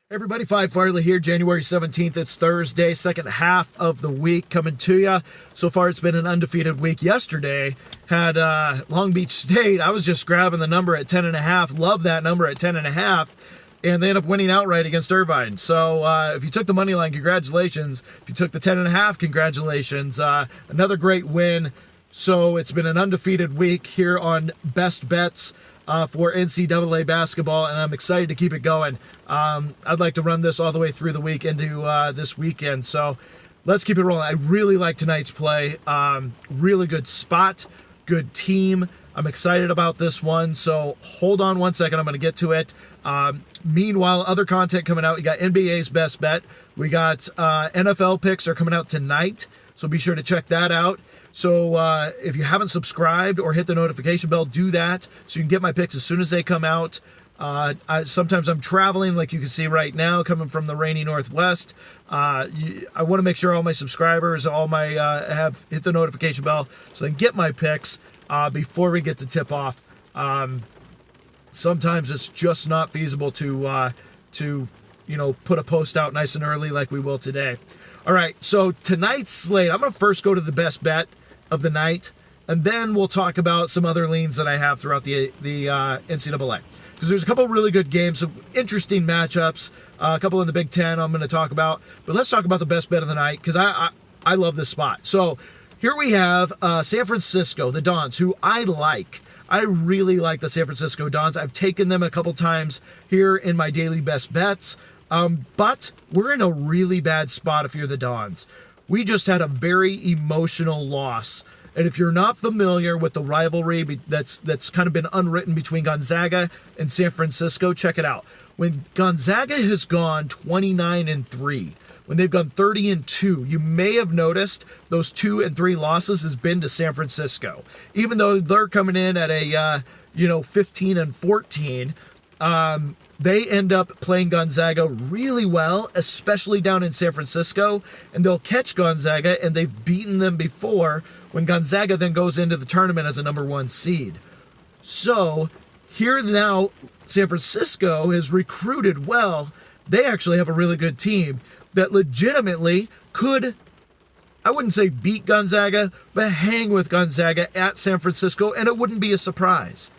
Everybody, Phi Farley here, January 17th. It's Thursday, second half of the week coming to you. So far, it's been an undefeated week. Yesterday, had Long Beach State. I was just grabbing the number at 10.5. Love that number at 10.5. And they ended up winning outright against Irvine. So if you took the money line, congratulations. If you took the 10.5, congratulations. Another great win. So it's been an undefeated week here on Best Bets for NCAA basketball, and I'm excited to keep it going. I'd like to run this all the way through the week into this weekend, so let's keep it rolling. I really like tonight's play. Really good spot, good team. I'm excited about this one, so hold on one second. I'm going to get to it. Meanwhile, other content coming out. We got NBA's Best Bet. We got NFL picks are coming out tonight, so be sure to check that out. So if you haven't subscribed or hit the notification bell, do that so you can get my picks as soon as they come out. Sometimes I'm traveling, like you can see right now, coming from the rainy Northwest. I want to make sure all my subscribers, have hit the notification bell so they can get my picks before we get to tip off. Sometimes it's just not feasible to put a post out nice and early like we will today. All right, so tonight's slate, I'm going to first go to the best bet of the night, and then we'll talk about some other leans that I have throughout the NCAA. Because there's a couple of really good games, some interesting matchups, a couple in the Big Ten I'm going to talk about. But let's talk about the best bet of the night, because I love this spot. So here we have San Francisco, the Dons, who I like. I really like the San Francisco Dons. I've taken them a couple times here in my daily best bets. But we're in a really bad spot if you're the Dons. We just had a very emotional loss. And if you're not familiar with the rivalry that's kind of been unwritten between Gonzaga and San Francisco, check it out. When Gonzaga has gone 29-3, when they've gone 30-2, you may have noticed those 2 and 3 losses has been to San Francisco. Even though they're coming in at a 15-14, they end up playing Gonzaga really well, especially down in San Francisco, and they'll catch Gonzaga, and they've beaten them before when Gonzaga then goes into the tournament as a number 1 seed. So here now, San Francisco has recruited well. They actually have a really good team that legitimately could, I wouldn't say beat Gonzaga, but hang with Gonzaga at San Francisco, and it wouldn't be a surprise.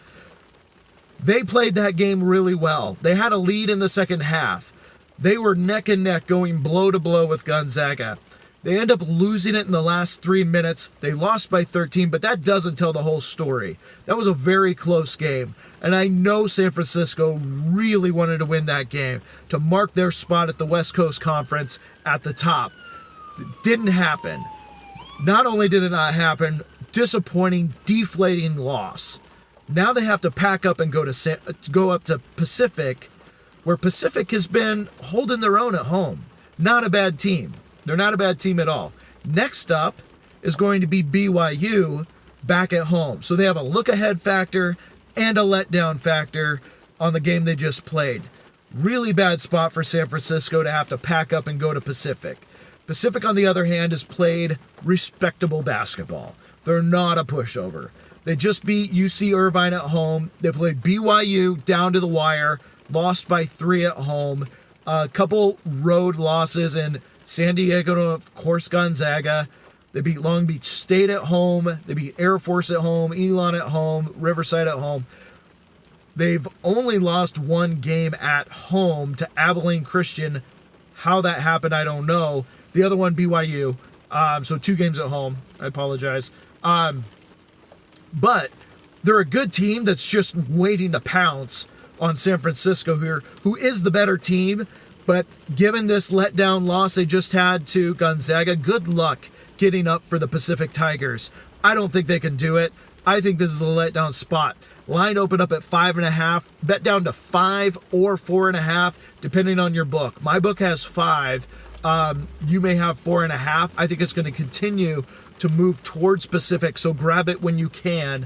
They played that game really well. They had a lead in the second half. They were neck and neck going blow to blow with Gonzaga. They end up losing it in the last 3 minutes. They lost by 13, but that doesn't tell the whole story. That was a very close game. And I know San Francisco really wanted to win that game to mark their spot at the West Coast Conference at the top. It didn't happen. Not only did it not happen, disappointing, deflating loss. Now they have to pack up and go up to Pacific, where Pacific has been holding their own at home. Not a bad team. They're not a bad team at all. Next up is going to be BYU back at home. So they have a look-ahead factor and a letdown factor on the game they just played. Really bad spot for San Francisco to have to pack up and go to Pacific. Pacific, on the other hand, has played respectable basketball. They're not a pushover. They just beat UC Irvine at home. They played BYU down to the wire, lost by 3 at home. A couple road losses in San Diego to, of course, Gonzaga. They beat Long Beach State at home. They beat Air Force at home, Elon at home, Riverside at home. They've only lost 1 game at home to Abilene Christian. How that happened, I don't know. The other one, BYU. So 2 games at home. I apologize. But they're a good team that's just waiting to pounce on San Francisco here, who is the better team. But given this letdown loss they just had to Gonzaga, good luck getting up for the Pacific Tigers. I don't think they can do it. I think this is a letdown spot. Line opened up at 5.5, bet down to 5 or 4.5, depending on your book. My book has 5. You may have 4.5. I think it's going to continue to move towards Pacific, so grab it when you can.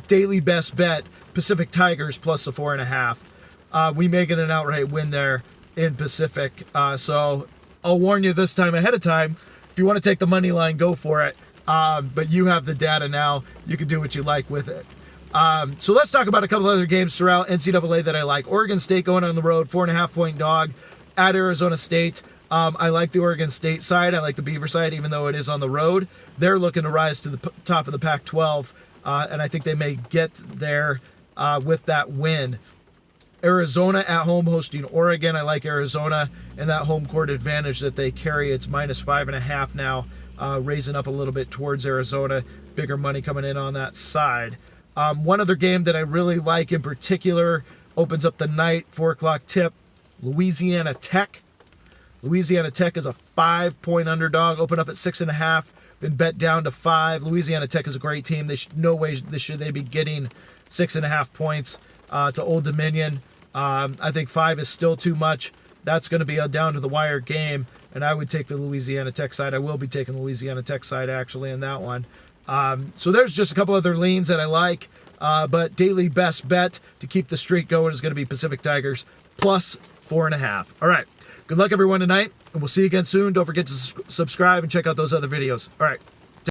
Daily best bet, Pacific Tigers plus the 4.5. We may get an outright win there in Pacific. So I'll warn you this time ahead of time. If you want to take the money line, go for it. But you have the data now. You can do what you like with it. So let's talk about a couple other games throughout NCAA that I like. Oregon State going on the road, 4.5-point dog at Arizona State. I like the Oregon State side. I like the Beaver side, even though it is on the road. They're looking to rise to the top of the Pac-12, and I think they may get there with that win. Arizona at home hosting Oregon. I like Arizona and that home court advantage that they carry. It's -5.5 now, raising up a little bit towards Arizona. Bigger money coming in on that side. One other game that I really like in particular opens up the night, 4 o'clock tip, Louisiana Tech. Louisiana Tech is a 5-point underdog, open up at 6.5, been bet down to 5. Louisiana Tech is a great team. No way should they be getting 6.5 points to Old Dominion. I think 5 is still too much. That's going to be a down to the wire game, and I would take the Louisiana Tech side. I will be taking the Louisiana Tech side actually in that one. So there's just a couple other leans that I like, but daily best bet to keep the streak going is going to be Pacific Tigers +4.5. All right. Good luck, everyone, tonight, and we'll see you again soon. Don't forget to subscribe and check out those other videos. All right.